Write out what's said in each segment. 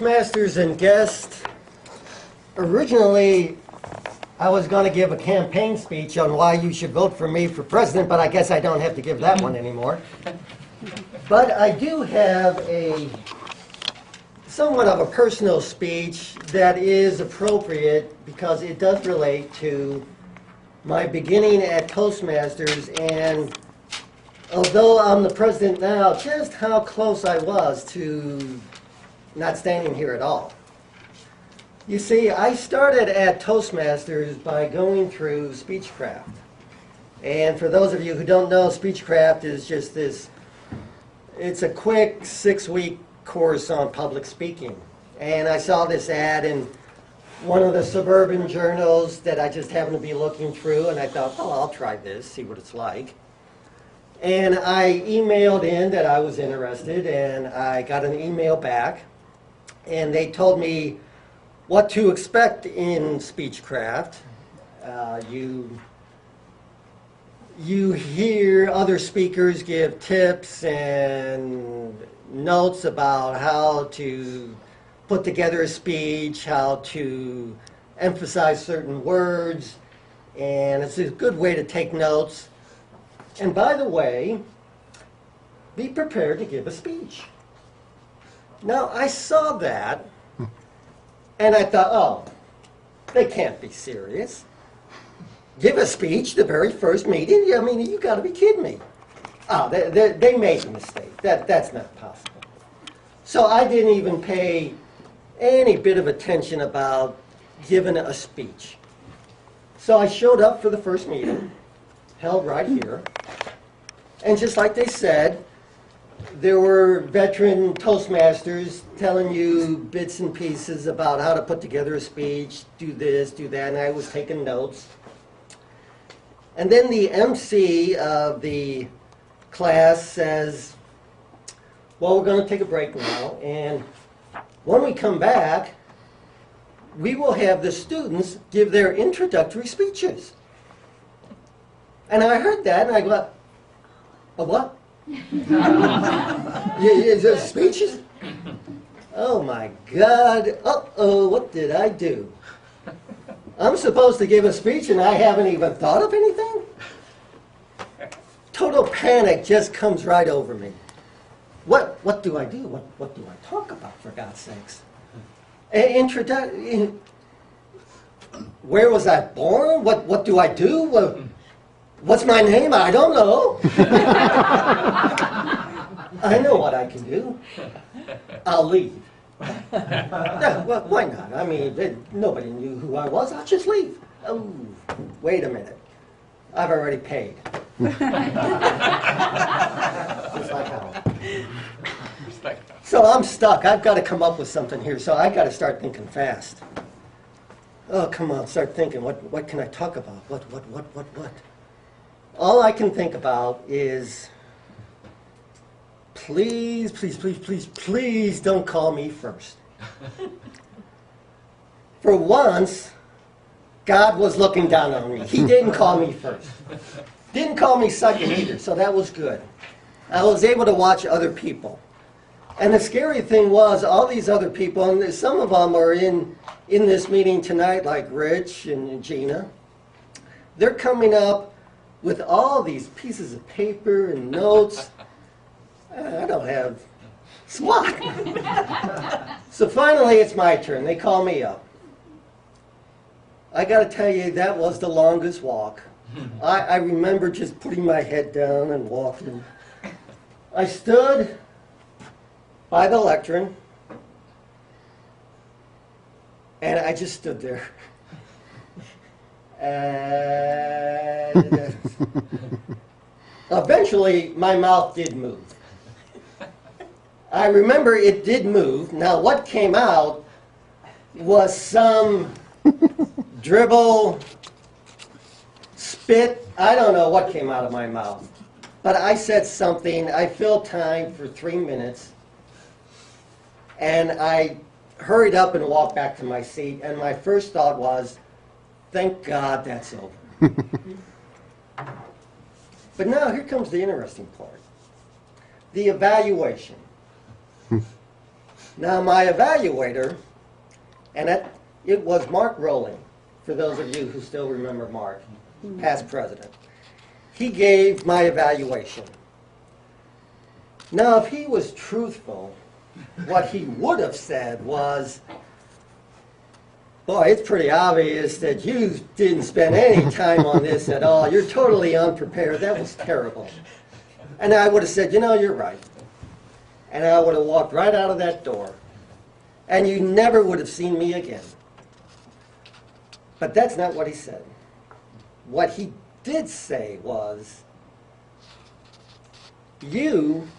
Toastmasters and guests, originally I was going to give a campaign speech on why you should vote for me for president, but I guess I don't have to give that one anymore. But I do have a somewhat of a personal speech that is appropriate because it does relate to my beginning at Toastmasters, and although I'm the president now, just how close I was to not standing here at all. You see, I started at Toastmasters by going through Speechcraft. And for those of you who don't know, Speechcraft is just this, it's a quick 6-week course on public speaking. And I saw this ad in one of the suburban journals that I just happened to be looking through, and I thought, oh, I'll try this, see what it's like. And I emailed in that I was interested, and I got an email back, and they told me what to expect in Speechcraft. You hear other speakers give tips and notes about how to put together a speech, how to emphasize certain words, and it's a good way to take notes. And by the way, be prepared to give a speech. Now, I saw that, and I thought, oh, they can't be serious. Give a speech the very first meeting? I mean, you got to be kidding me. Oh, they made a mistake. That's not possible. So I didn't even pay any bit of attention about giving a speech. So I showed up for the first meeting, held right here, and just like they said, there were veteran Toastmasters telling you bits and pieces about how to put together a speech, do this, do that, and I was taking notes. And then the MC of the class says, well, we're going to take a break now, and when we come back, we will have the students give their introductory speeches. And I heard that, and I go, a what? Speeches? Oh my God. Uh-oh, what did I do? I'm supposed to give a speech and I haven't even thought of anything? Total panic just comes right over me. What do I do? What do I talk about, for God's sakes? Where was I born? What do I do? What's my name? I don't know. I know what I can do. I'll leave. Yeah, well, why not? I mean, nobody knew who I was. I'll just leave. Oh, wait a minute. I've already paid. Just like how. So I'm stuck. I've got to come up with something here. So I've got to start thinking fast. Oh, come on. Start thinking. What can I talk about? What? All I can think about is, please don't call me first. For once, God was looking down on me. He didn't call me first. Didn't call me second either, so that was good. I was able to watch other people. And the scary thing was, all these other people, and some of them are in this meeting tonight, like Rich and Gina, they're coming up with all these pieces of paper and notes. I don't have SWAT. So finally it's my turn. They call me up. I got to tell you, that was the longest walk. I remember just putting my head down and walking. I stood by the lectern, and I just stood there. And eventually, my mouth did move. I remember it did move. Now, what came out was some dribble, spit. I don't know what came out of my mouth. But I said something. I filled time for 3 minutes. And I hurried up and walked back to my seat. And my first thought was, thank God that's over. But now here comes the interesting part. The evaluation. Now my evaluator, and it was Mark Rowling, for those of you who still remember Mark, past president. He gave my evaluation. Now if he was truthful, what he would have said was, boy, it's pretty obvious that you didn't spend any time on this at all. You're totally unprepared. That was terrible. And I would have said, you know, you're right. And I would have walked right out of that door. And you never would have seen me again. But that's not what he said. What he did say was, you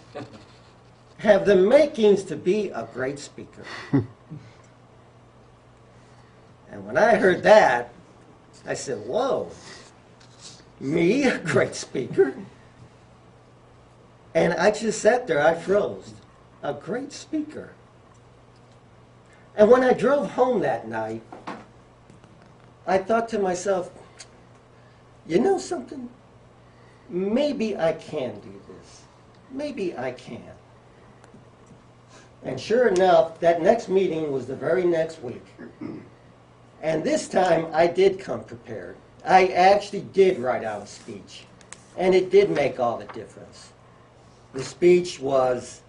have the makings to be a great speaker. And when I heard that, I said, whoa, me, a great speaker? And I just sat there, I froze. A great speaker. And when I drove home that night, I thought to myself, you know something? Maybe I can do this. Maybe I can. And sure enough, that next meeting was the very next week. And this time, I did come prepared. I actually did write out a speech. And it did make all the difference. The speech was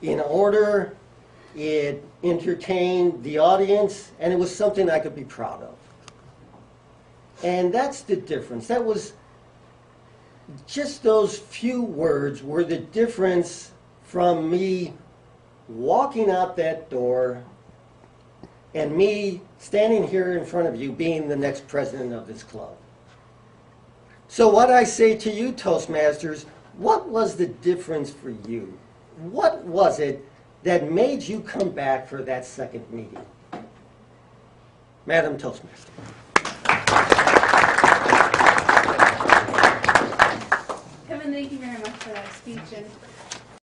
in order, it entertained the audience, and it was something I could be proud of. And that's the difference. That was just those few words were the difference from me walking out that door and me standing here in front of you being the next president of this club. So what I say to you, Toastmasters, what was the difference for you? What was it that made you come back for that second meeting? Madam Toastmaster.